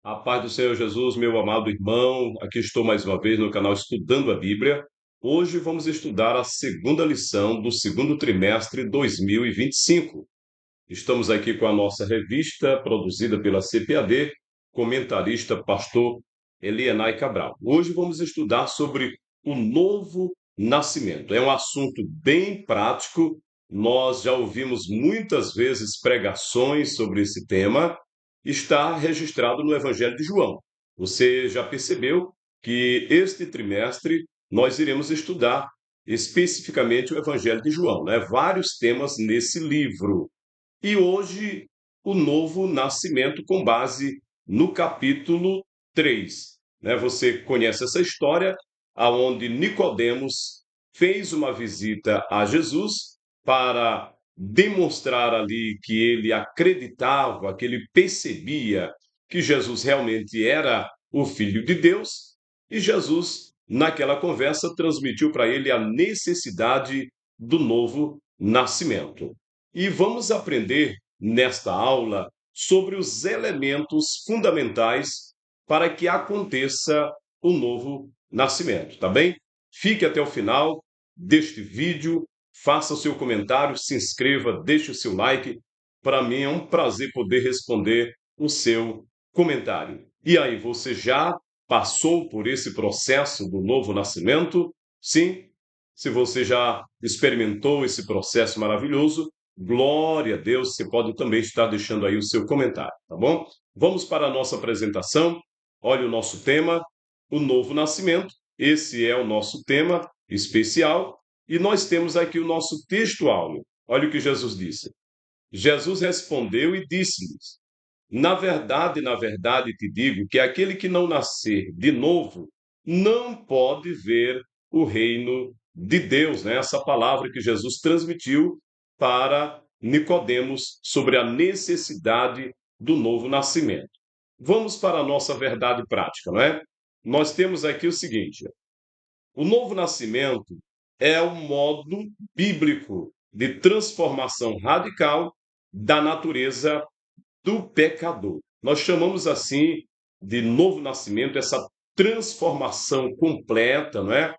A paz do Senhor Jesus, meu amado irmão, aqui estou mais uma vez no canal Estudando a Bíblia. Hoje vamos estudar a segunda lição do segundo trimestre 2025. Estamos aqui com a nossa revista, produzida pela CPAD, comentarista pastor Elienay Cabral. Hoje vamos estudar sobre o novo nascimento. É um assunto bem prático, nós já ouvimos muitas vezes pregações sobre esse tema, está registrado no Evangelho de João. Você já percebeu que este trimestre nós iremos estudar especificamente o Evangelho de João, né? Vários temas nesse livro. E hoje, o novo nascimento com base no capítulo 3. Né? Você conhece essa história, aonde Nicodemos fez uma visita a Jesus para demonstrar ali que ele acreditava, que ele percebia que Jesus realmente era o Filho de Deus, e Jesus, naquela conversa, transmitiu para ele a necessidade do novo nascimento. E vamos aprender nesta aula sobre os elementos fundamentais para que aconteça o novo nascimento, tá bem? Fique até o final deste vídeo, faça o seu comentário, se inscreva, deixe o seu like. Para mim é um prazer poder responder o seu comentário. E aí, você já passou por esse processo do novo nascimento? Sim? Se você já experimentou esse processo maravilhoso, glória a Deus, você pode também estar deixando aí o seu comentário, tá bom? Vamos para a nossa apresentação. Olha o nosso tema, o novo nascimento. Esse é o nosso tema especial. E nós temos aqui o nosso texto-áudio. Olha o que Jesus disse. Jesus respondeu e disse-lhes: na verdade te digo que aquele que não nascer de novo não pode ver o reino de Deus, né? Essa palavra que Jesus transmitiu para Nicodemos sobre a necessidade do novo nascimento. Vamos para a nossa verdade prática, não é? Nós temos aqui o seguinte: o novo nascimento é o modo bíblico de transformação radical da natureza do pecador. Nós chamamos assim de novo nascimento, essa transformação completa, não é?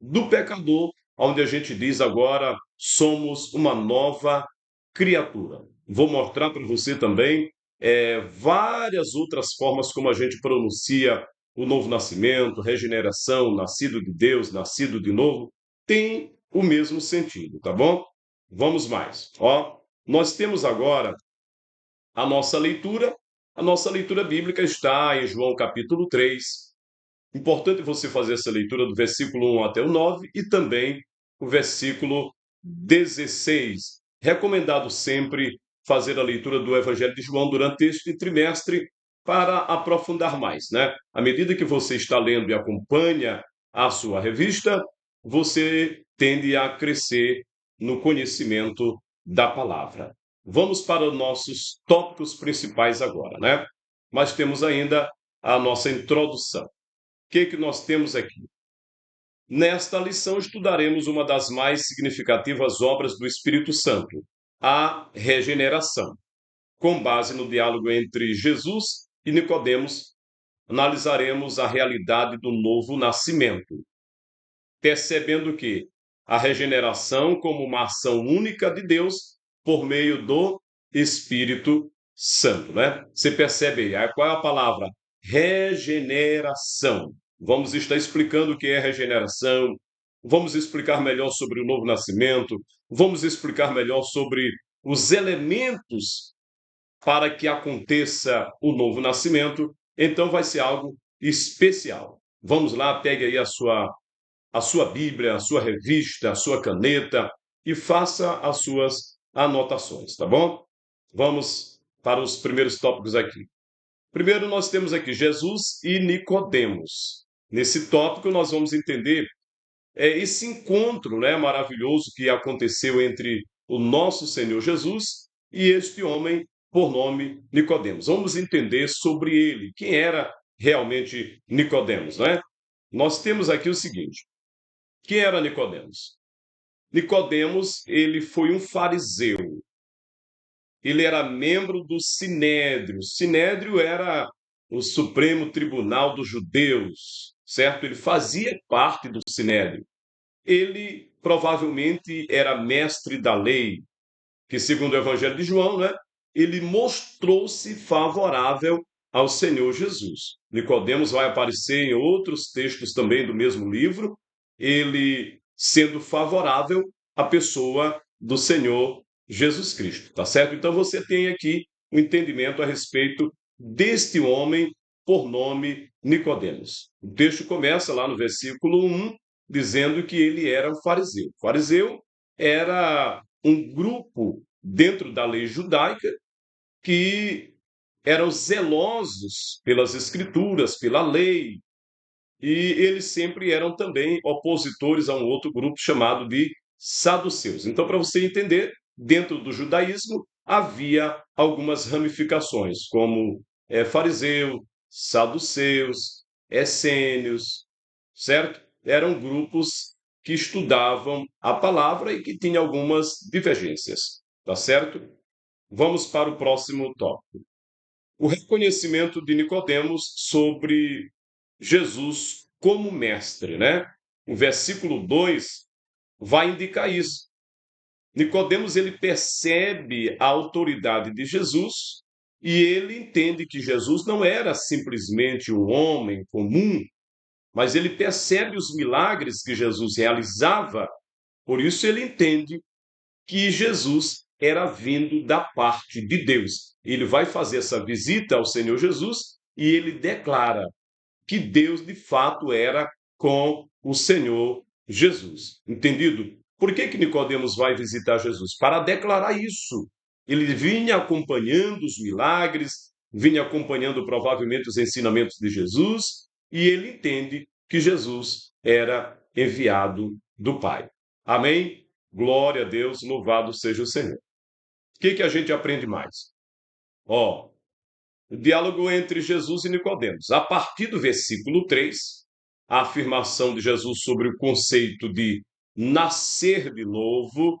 Do pecador, onde a gente diz agora somos uma nova criatura. Vou mostrar para você também várias outras formas como a gente pronuncia o novo nascimento, regeneração, nascido de Deus, nascido de novo, tem o mesmo sentido, tá bom? Vamos mais. Ó, nós temos agora a nossa leitura. A nossa leitura bíblica está em João capítulo 3. Importante você fazer essa leitura do versículo 1 até o 9 e também o versículo 16. Recomendado sempre fazer a leitura do Evangelho de João durante este trimestre para aprofundar mais, né? À medida que você está lendo e acompanha a sua revista, você tende a crescer no conhecimento da palavra. Vamos para os nossos tópicos principais agora, né? Mas temos ainda a nossa introdução. O que nós temos aqui? Nesta lição estudaremos uma das mais significativas obras do Espírito Santo, a regeneração. Com base no diálogo entre Jesus e Nicodemos, analisaremos a realidade do novo nascimento, percebendo que a regeneração como uma ação única de Deus por meio do Espírito Santo, né? Você percebe aí, qual é a palavra? Regeneração. Vamos estar explicando o que é regeneração, vamos explicar melhor sobre o novo nascimento, vamos explicar melhor sobre os elementos para que aconteça o novo nascimento. Então vai ser algo especial. Vamos lá, pegue aí a sua Bíblia, a sua revista, a sua caneta e faça as suas anotações, tá bom? Vamos para os primeiros tópicos aqui. Primeiro, nós temos aqui Jesus e Nicodemos. Nesse tópico, nós vamos entender esse encontro, né, maravilhoso que aconteceu entre o nosso Senhor Jesus e este homem por nome Nicodemos. Vamos entender sobre ele, quem era realmente Nicodemos, né? Nós temos aqui o seguinte: quem era Nicodemos? Nicodemos, ele foi um fariseu. Ele era membro do Sinédrio. Sinédrio era o Supremo Tribunal dos Judeus, certo? Ele fazia parte do Sinédrio. Ele provavelmente era mestre da lei, que segundo o Evangelho de João, né, ele mostrou-se favorável ao Senhor Jesus. Nicodemos vai aparecer em outros textos também do mesmo livro, ele sendo favorável à pessoa do Senhor Jesus Cristo, tá certo? Então você tem aqui o entendimento a respeito deste homem por nome Nicodemos. O texto começa lá no versículo 1, dizendo que ele era um fariseu. O fariseu era um grupo dentro da lei judaica que eram zelosos pelas escrituras, pela lei, e eles sempre eram também opositores a um outro grupo chamado de saduceus. Então, para você entender, dentro do judaísmo havia algumas ramificações, como fariseu, saduceus, essênios, certo? Eram grupos que estudavam a palavra e que tinham algumas divergências, tá certo? Vamos para o próximo tópico. O reconhecimento de Nicodemos sobre Jesus como mestre, né? O versículo 2 vai indicar isso. Nicodemos ele percebe a autoridade de Jesus e ele entende que Jesus não era simplesmente um homem comum, mas ele percebe os milagres que Jesus realizava, por isso ele entende que Jesus era vindo da parte de Deus. Ele vai fazer essa visita ao Senhor Jesus e ele declara que Deus de fato era com o Senhor Jesus. Entendido? Por que Nicodemos vai visitar Jesus? Para declarar isso. Ele vinha acompanhando os milagres, vinha acompanhando provavelmente os ensinamentos de Jesus, e ele entende que Jesus era enviado do Pai. Amém? Glória a Deus, louvado seja o Senhor. O que a gente aprende mais? O diálogo entre Jesus e Nicodemos. A partir do versículo 3, a afirmação de Jesus sobre o conceito de nascer de novo,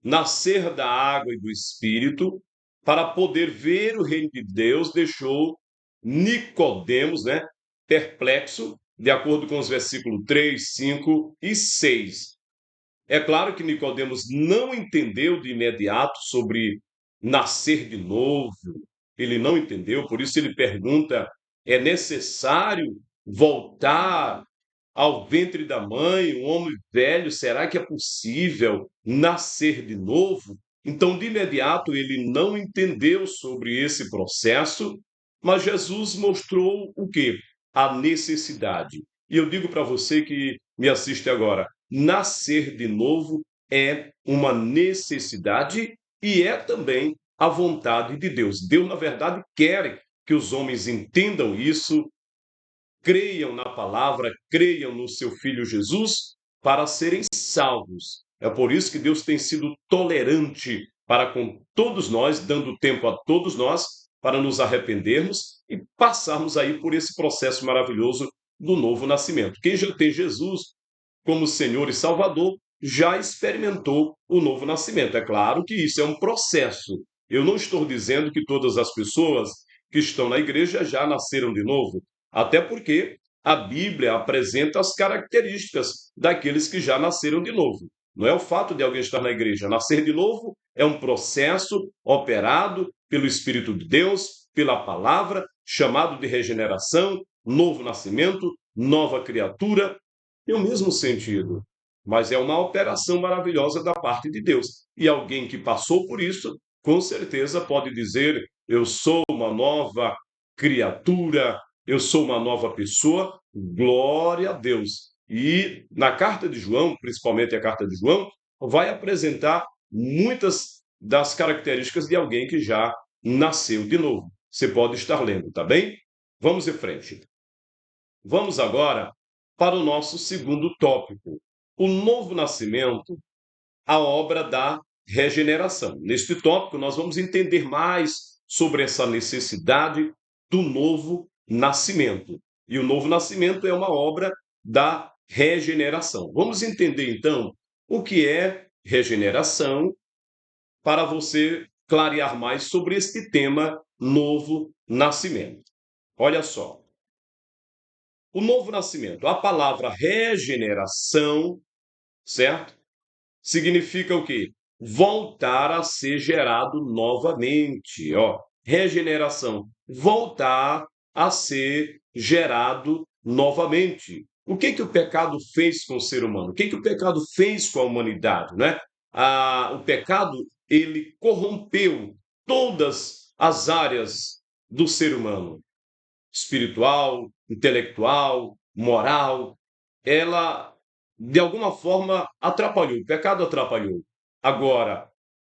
nascer da água e do Espírito, para poder ver o reino de Deus, deixou Nicodemos, né, perplexo, de acordo com os versículos 3, 5 e 6. É claro que Nicodemos não entendeu de imediato sobre nascer de novo. Ele não entendeu, por isso ele pergunta: é necessário voltar ao ventre da mãe, um homem velho, será que é possível nascer de novo? Então, de imediato, ele não entendeu sobre esse processo, mas Jesus mostrou o quê? A necessidade. E eu digo para você que me assiste agora, nascer de novo é uma necessidade e é também a vontade de Deus. Deus, na verdade, quer que os homens entendam isso, creiam na palavra, creiam no seu Filho Jesus para serem salvos. É por isso que Deus tem sido tolerante para com todos nós, dando tempo a todos nós para nos arrependermos e passarmos aí por esse processo maravilhoso do novo nascimento. Quem já tem Jesus como Senhor e Salvador já experimentou o novo nascimento. É claro que isso é um processo. Eu não estou dizendo que todas as pessoas que estão na igreja já nasceram de novo, até porque a Bíblia apresenta as características daqueles que já nasceram de novo. Não é o fato de alguém estar na igreja. Nascer de novo é um processo operado pelo Espírito de Deus, pela palavra, chamado de regeneração, novo nascimento, nova criatura. Tem o mesmo sentido, mas é uma operação maravilhosa da parte de Deus. E alguém que passou por isso, com certeza pode dizer: eu sou uma nova criatura, eu sou uma nova pessoa, glória a Deus. E na carta de João, principalmente a carta de João, vai apresentar muitas das características de alguém que já nasceu de novo. Você pode estar lendo, tá bem? Vamos em frente. Vamos agora para o nosso segundo tópico, o novo nascimento, a obra da regeneração. Neste tópico, nós vamos entender mais sobre essa necessidade do novo nascimento. E o novo nascimento é uma obra da regeneração. Vamos entender, então, o que é regeneração, para você clarear mais sobre este tema, novo nascimento. Olha só, o novo nascimento, a palavra regeneração, certo? Significa o quê? Voltar a ser gerado novamente, ó. Regeneração, voltar a ser gerado novamente. O que o pecado fez com o ser humano? O que o pecado fez com a humanidade, né? O pecado, ele corrompeu todas as áreas do ser humano, espiritual, intelectual, moral. Ela, de alguma forma, atrapalhou, o pecado atrapalhou. Agora,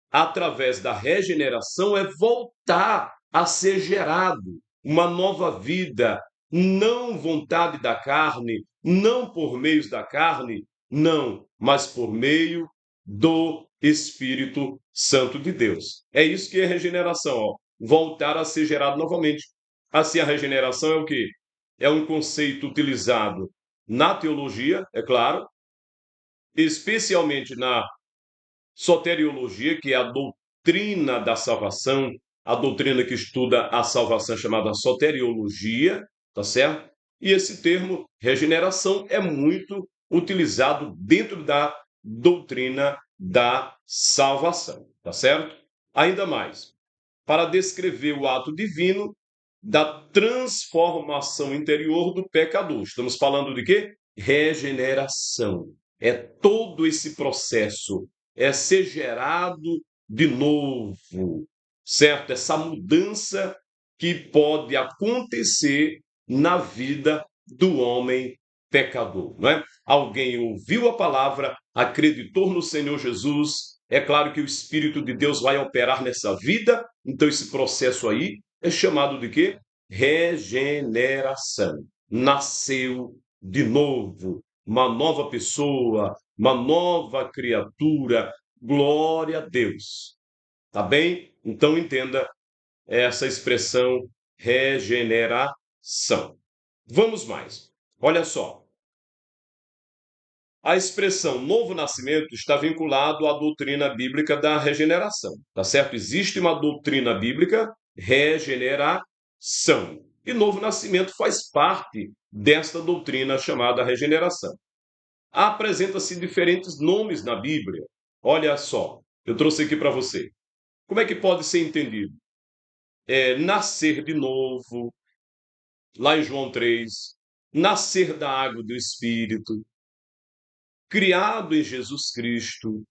através da regeneração, é voltar a ser gerado uma nova vida, não vontade da carne, não por meios da carne, não, mas por meio do Espírito Santo de Deus. É isso que é regeneração, ó. Voltar a ser gerado novamente. Assim, a regeneração é o quê? É um conceito utilizado na teologia, é claro, especialmente na soteriologia, que é a doutrina da salvação, a doutrina que estuda a salvação chamada soteriologia, tá certo? E esse termo regeneração é muito utilizado dentro da doutrina da salvação, tá certo? Ainda mais, para descrever o ato divino da transformação interior do pecador. Estamos falando de quê? Regeneração. É todo esse processo, é ser gerado de novo, certo? Essa mudança que pode acontecer na vida do homem pecador, não é? Alguém ouviu a palavra, acreditou no Senhor Jesus, é claro que o Espírito de Deus vai operar nessa vida, então esse processo aí é chamado de quê? Regeneração. Nasceu de novo, uma nova pessoa, uma nova criatura. Glória a Deus. Tá bem? Então entenda essa expressão regeneração. Vamos mais. Olha só. A expressão novo nascimento está vinculado à doutrina bíblica da regeneração, tá certo? Existe uma doutrina bíblica, regeneração. E novo nascimento faz parte desta doutrina chamada regeneração. Apresenta-se diferentes nomes na Bíblia. Olha só, eu trouxe aqui para você. Como é que pode ser entendido? Nascer de novo, lá em João 3, nascer da água do Espírito, criado em Jesus Cristo,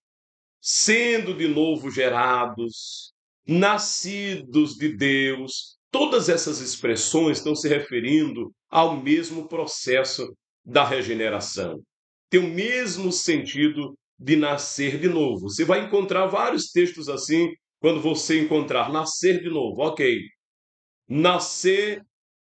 sendo de novo gerados, nascidos de Deus. Todas essas expressões estão se referindo ao mesmo processo da regeneração. Tem o mesmo sentido de nascer de novo. Você vai encontrar vários textos assim, quando você encontrar nascer de novo, ok. Nascer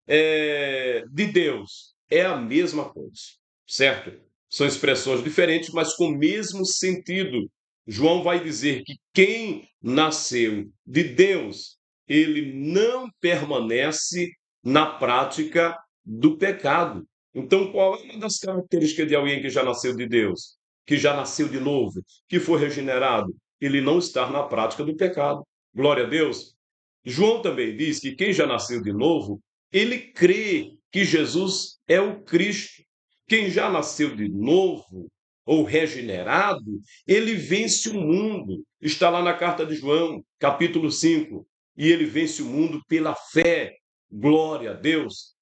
de Deus é a mesma coisa, certo? São expressões diferentes, mas com o mesmo sentido. João vai dizer que quem nasceu de Deus, ele não permanece na prática do pecado. Então, qual é uma das características de alguém que já nasceu de Deus, que já nasceu de novo, que foi regenerado? Ele não está na prática do pecado. Glória a Deus. João também diz que quem já nasceu de novo, ele crê que Jesus é o Cristo. Quem já nasceu de novo ou regenerado, ele vence o mundo. Está lá na carta de João, capítulo 5. E ele vence o mundo pela fé. Glória a Deus.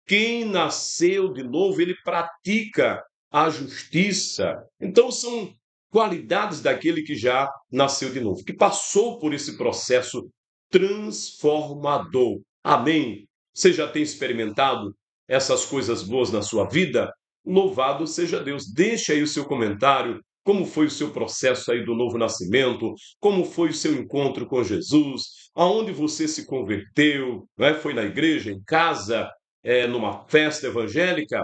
Quem nasceu de novo, ele pratica a justiça. Então, são qualidades daquele que já nasceu de novo, que passou por esse processo transformador. Amém? Você já tem experimentado essas coisas boas na sua vida? Louvado seja Deus. Deixe aí o seu comentário. Como foi o seu processo aí do novo nascimento? Como foi o seu encontro com Jesus? Aonde você se converteu? Não é? Foi na igreja, em casa, numa festa evangélica?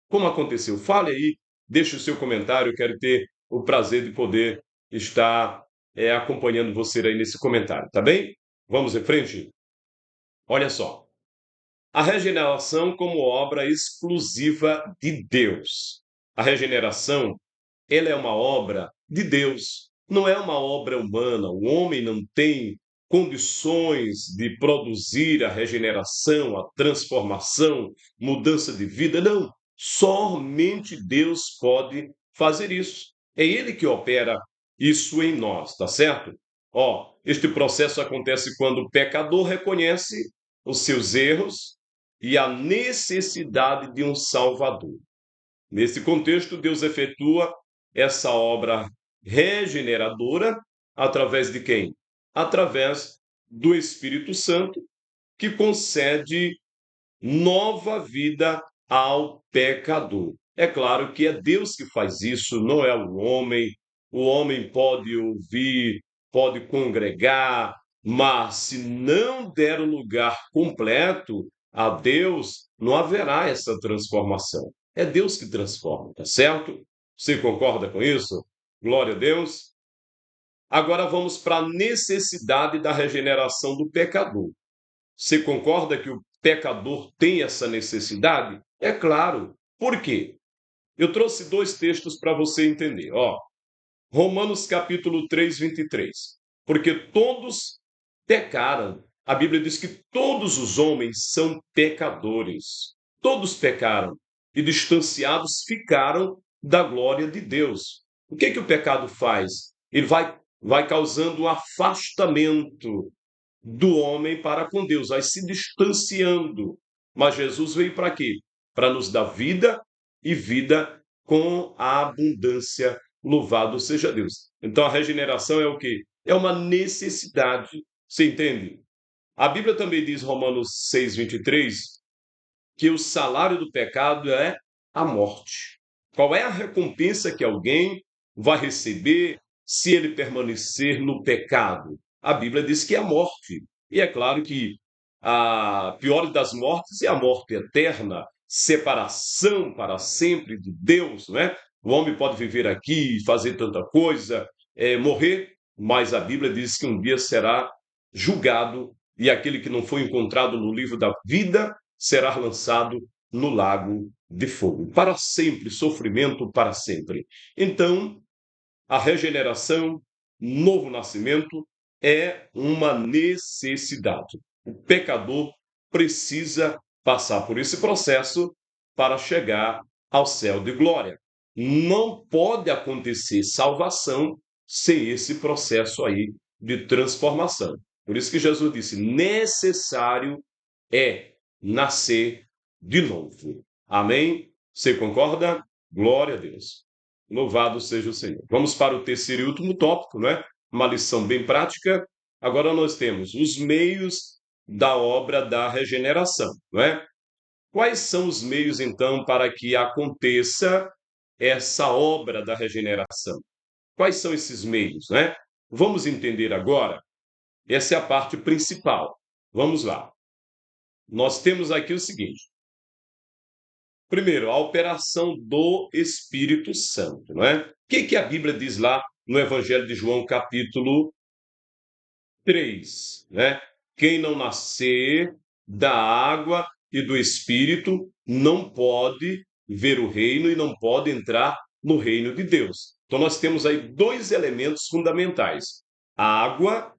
Como aconteceu? Fale aí, deixe o seu comentário. Eu quero ter o prazer de poder estar acompanhando você aí nesse comentário, tá bem? Vamos em frente? Olha só. A regeneração como obra exclusiva de Deus. A regeneração, ela é uma obra de Deus, não é uma obra humana. O homem não tem condições de produzir a regeneração, a transformação, mudança de vida. Não, somente Deus pode fazer isso. É Ele que opera isso em nós, tá certo? Este processo acontece quando o pecador reconhece os seus erros e a necessidade de um Salvador. Nesse contexto, Deus efetua essa obra regeneradora através de quem? Através do Espírito Santo, que concede nova vida ao pecador. É claro que é Deus que faz isso, não é o homem. O homem pode ouvir, pode congregar, mas se não der o lugar completo a Deus, não haverá essa transformação. É Deus que transforma, tá certo? Você concorda com isso? Glória a Deus. Agora vamos para a necessidade da regeneração do pecador. Você concorda que o pecador tem essa necessidade? É claro. Por quê? Eu trouxe dois textos para você entender. Romanos capítulo 3, 23. Porque todos pecaram. A Bíblia diz que todos os homens são pecadores. Todos pecaram e distanciados ficaram da glória de Deus. O que que o pecado faz? Ele vai causando um afastamento do homem para com Deus, vai se distanciando. Mas Jesus veio para quê? Para nos dar vida e vida com a abundância. Louvado seja Deus. Então a regeneração é o quê? É uma necessidade. Você entende? A Bíblia também diz, Romanos 6, 23, que o salário do pecado é a morte. Qual é a recompensa que alguém vai receber se ele permanecer no pecado? A Bíblia diz que é a morte. E é claro que a pior das mortes é a morte eterna, separação para sempre de Deus, não é? O homem pode viver aqui, fazer tanta coisa, morrer, mas a Bíblia diz que um dia será julgado e aquele que não foi encontrado no livro da vida será lançado no lago de fogo. Para sempre, sofrimento para sempre. Então, a regeneração, novo nascimento, é uma necessidade. O pecador precisa passar por esse processo para chegar ao céu de glória. Não pode acontecer salvação sem esse processo aí de transformação. Por isso que Jesus disse: necessário é nascer de novo. Amém? Você concorda? Glória a Deus. Louvado seja o Senhor. Vamos para o terceiro e último tópico, né? Uma lição bem prática. Agora nós temos os meios da obra da regeneração, não é? Quais são os meios, então, para que aconteça essa obra da regeneração? Quais são esses meios, né? Vamos entender agora. Essa é a parte principal. Vamos lá. Nós temos aqui o seguinte: primeiro, a operação do Espírito Santo, não é? O que a Bíblia diz lá no Evangelho de João, capítulo 3, né? Quem não nascer da água e do Espírito não pode ver o reino e não pode entrar no reino de Deus. Então nós temos aí dois elementos fundamentais: água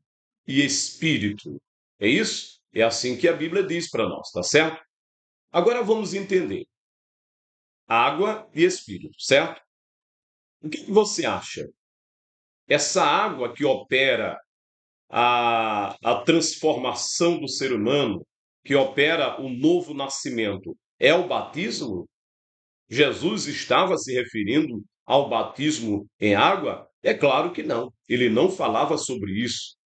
e Espírito. É isso? É assim que a Bíblia diz para nós, tá certo? Agora vamos entender água e Espírito, certo? O que você acha? Essa água que opera a transformação do ser humano, que opera o novo nascimento, é o batismo? Jesus estava se referindo ao batismo em água? É claro que não. Ele não falava sobre isso.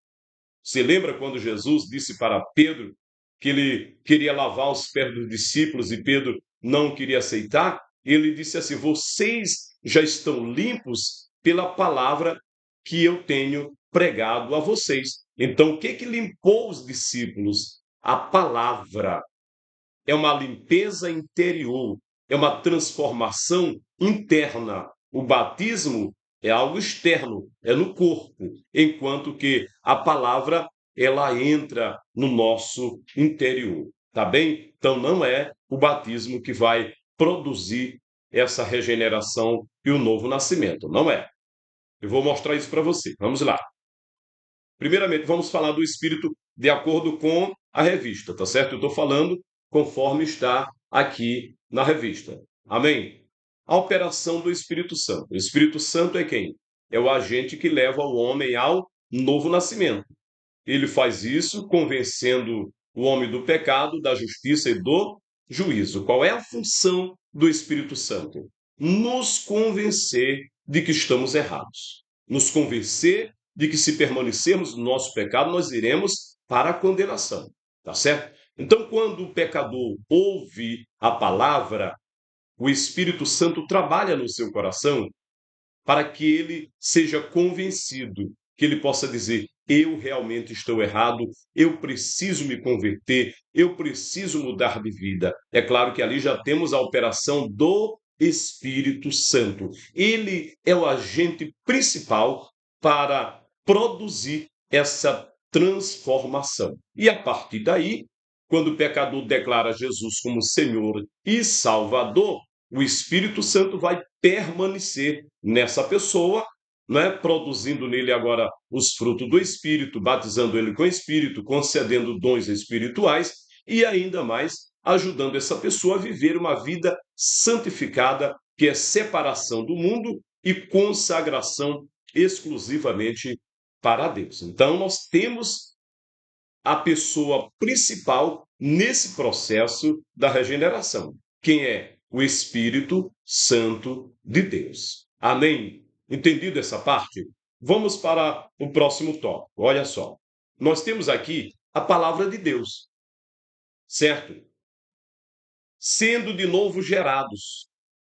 Você lembra quando Jesus disse para Pedro que ele queria lavar os pés dos discípulos e Pedro não queria aceitar? Ele disse assim: vocês já estão limpos pela palavra que eu tenho pregado a vocês. Então, o que que limpou os discípulos? A palavra. É uma limpeza interior, é uma transformação interna. O batismo é algo externo, é no corpo, enquanto que a palavra ela entra no nosso interior, tá bem? Então não é o batismo que vai produzir essa regeneração e o novo nascimento, não é. Eu vou mostrar isso para você. Vamos lá. Primeiramente, vamos falar do Espírito de acordo com a revista, tá certo? Eu estou falando conforme está aqui na revista. Amém? A operação do Espírito Santo. O Espírito Santo é quem? É o agente que leva o homem ao novo nascimento. Ele faz isso convencendo o homem do pecado, da justiça e do juízo. Qual é a função do Espírito Santo? Nos convencer de que estamos errados. Nos convencer de que se permanecermos no nosso pecado, nós iremos para a condenação. Tá certo? Então, quando o pecador ouve a palavra, o Espírito Santo trabalha no seu coração para que ele seja convencido, que ele possa dizer: eu realmente estou errado, eu preciso me converter, eu preciso mudar de vida. É claro que ali já temos a operação do Espírito Santo. Ele é o agente principal para produzir essa transformação. E a partir daí, quando o pecador declara Jesus como Senhor e Salvador, o Espírito Santo vai permanecer nessa pessoa, né, produzindo nele agora os frutos do Espírito, batizando ele com o Espírito, concedendo dons espirituais e ainda mais ajudando essa pessoa a viver uma vida santificada, que é separação do mundo e consagração exclusivamente para Deus. Então, nós temos a pessoa principal nesse processo da regeneração. Quem é? O Espírito Santo de Deus. Amém? Entendido essa parte? Vamos para o próximo tópico. Olha só. Nós temos aqui a palavra de Deus, certo? Sendo de novo gerados,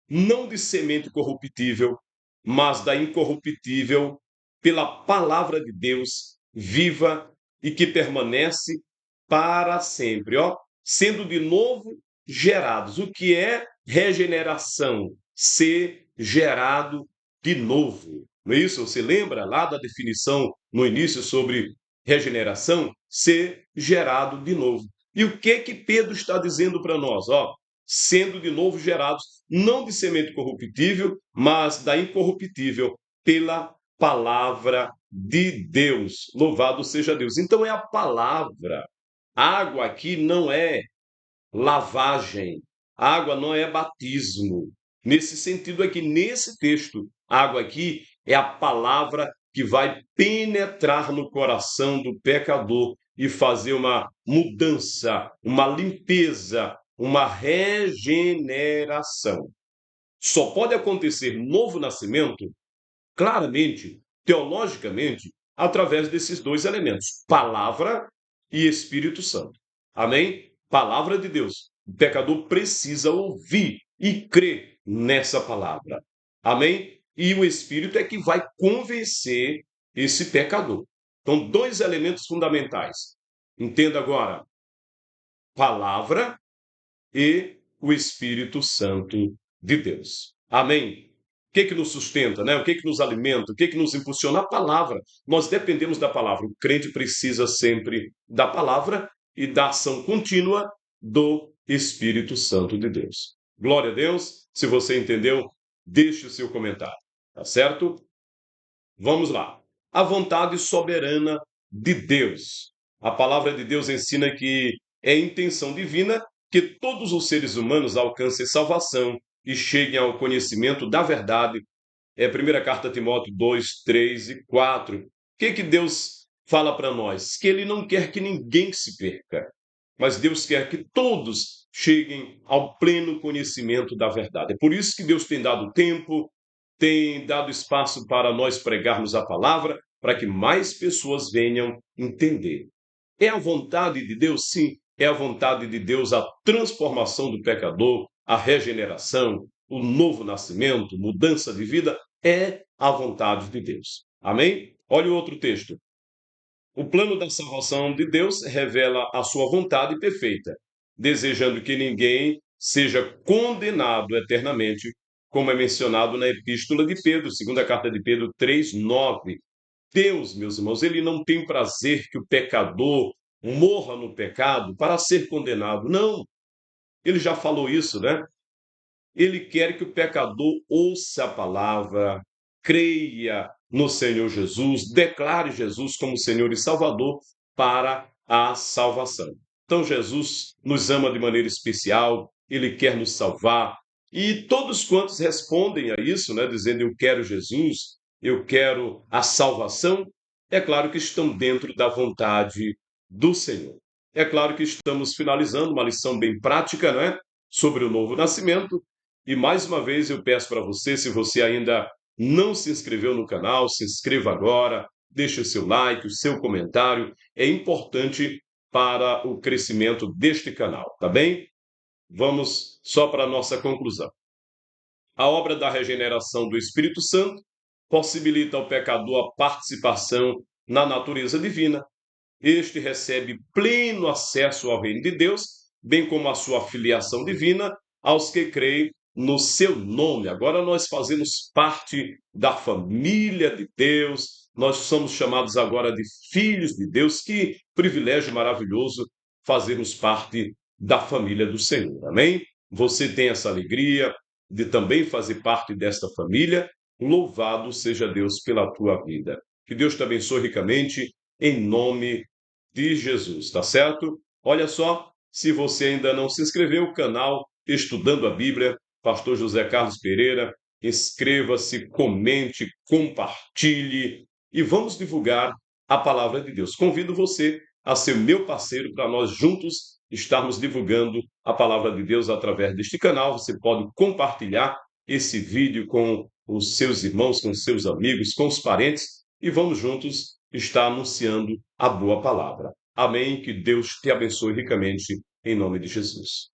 não de semente corruptível, mas da incorruptível, pela palavra de Deus viva e que permanece para sempre, ó, sendo de novo gerados. O que é regeneração? Ser gerado de novo. Não é isso? Você lembra lá da definição no início sobre regeneração? Ser gerado de novo. E o que Pedro está dizendo para nós? Ó, sendo de novo gerados, não de semente corruptível, mas da incorruptível, pela palavra de Deus. Louvado seja Deus. Então é a palavra. Água aqui não é lavagem, água não é batismo. Nesse sentido aqui, nesse texto, água aqui é a palavra que vai penetrar no coração do pecador e fazer uma mudança, uma limpeza, uma regeneração. Só pode acontecer novo nascimento, claramente, teologicamente, através desses dois elementos, palavra e Espírito Santo. Amém? Palavra de Deus. O pecador precisa ouvir e crer nessa palavra. Amém? E o Espírito é que vai convencer esse pecador. Então, dois elementos fundamentais. Entenda agora: palavra e o Espírito Santo de Deus. Amém? O que nos sustenta, né? O que nos alimenta, o que nos impulsiona? A palavra. Nós dependemos da palavra. O crente precisa sempre da palavra e da ação contínua do Espírito Santo de Deus. Glória a Deus. Se você entendeu, deixe o seu comentário. Tá certo? Vamos lá. A vontade soberana de Deus. A palavra de Deus ensina que é intenção divina que todos os seres humanos alcancem salvação e cheguem ao conhecimento da verdade. É a primeira carta a Timóteo 2, 3 e 4. O que Deus fala para nós? Que ele não quer que ninguém se perca, mas Deus quer que todos cheguem ao pleno conhecimento da verdade. É por isso que Deus tem dado tempo, tem dado espaço para nós pregarmos a palavra, para que mais pessoas venham entender. É a vontade de Deus? Sim, é a vontade de Deus a transformação do pecador, a regeneração, o novo nascimento, mudança de vida, é a vontade de Deus. Amém? Olha o outro texto. O plano da salvação de Deus revela a sua vontade perfeita, desejando que ninguém seja condenado eternamente, como é mencionado na Epístola de Pedro, segunda carta de Pedro 3:9. Deus, meus irmãos, ele não tem prazer que o pecador morra no pecado para ser condenado. Não, ele já falou isso, né? Ele quer que o pecador ouça a palavra, creia no Senhor Jesus, declare Jesus como Senhor e Salvador para a salvação. Então, Jesus nos ama de maneira especial, ele quer nos salvar. E todos quantos respondem a isso, né, dizendo eu quero Jesus, eu quero a salvação, é claro que estão dentro da vontade do Senhor. É claro que estamos finalizando uma lição bem prática, né, sobre o novo nascimento. E mais uma vez eu peço para você, se você ainda não se inscreveu no canal, se inscreva agora, deixe o seu like, o seu comentário. É importante para o crescimento deste canal, tá bem? Vamos só para a nossa conclusão. A obra da regeneração do Espírito Santo possibilita ao pecador a participação na natureza divina. Este recebe pleno acesso ao reino de Deus, bem como a sua filiação divina aos que creem no seu nome. Agora nós fazemos parte da família de Deus, nós somos chamados agora de filhos de Deus. Que privilégio maravilhoso fazermos parte da família do Senhor, amém? Você tem essa alegria de também fazer parte desta família. Louvado seja Deus pela tua vida. Que Deus te abençoe ricamente, em nome de Jesus, tá certo? Olha só, se você ainda não se inscreveu no canal Estudando a Bíblia, Pastor José Carlos Pereira, inscreva-se, comente, compartilhe e vamos divulgar a palavra de Deus. Convido você a ser meu parceiro para nós juntos estarmos divulgando a palavra de Deus através deste canal. Você pode compartilhar esse vídeo com os seus irmãos, com os seus amigos, com os parentes e vamos juntos estar anunciando a boa palavra. Amém. Que Deus te abençoe ricamente em nome de Jesus.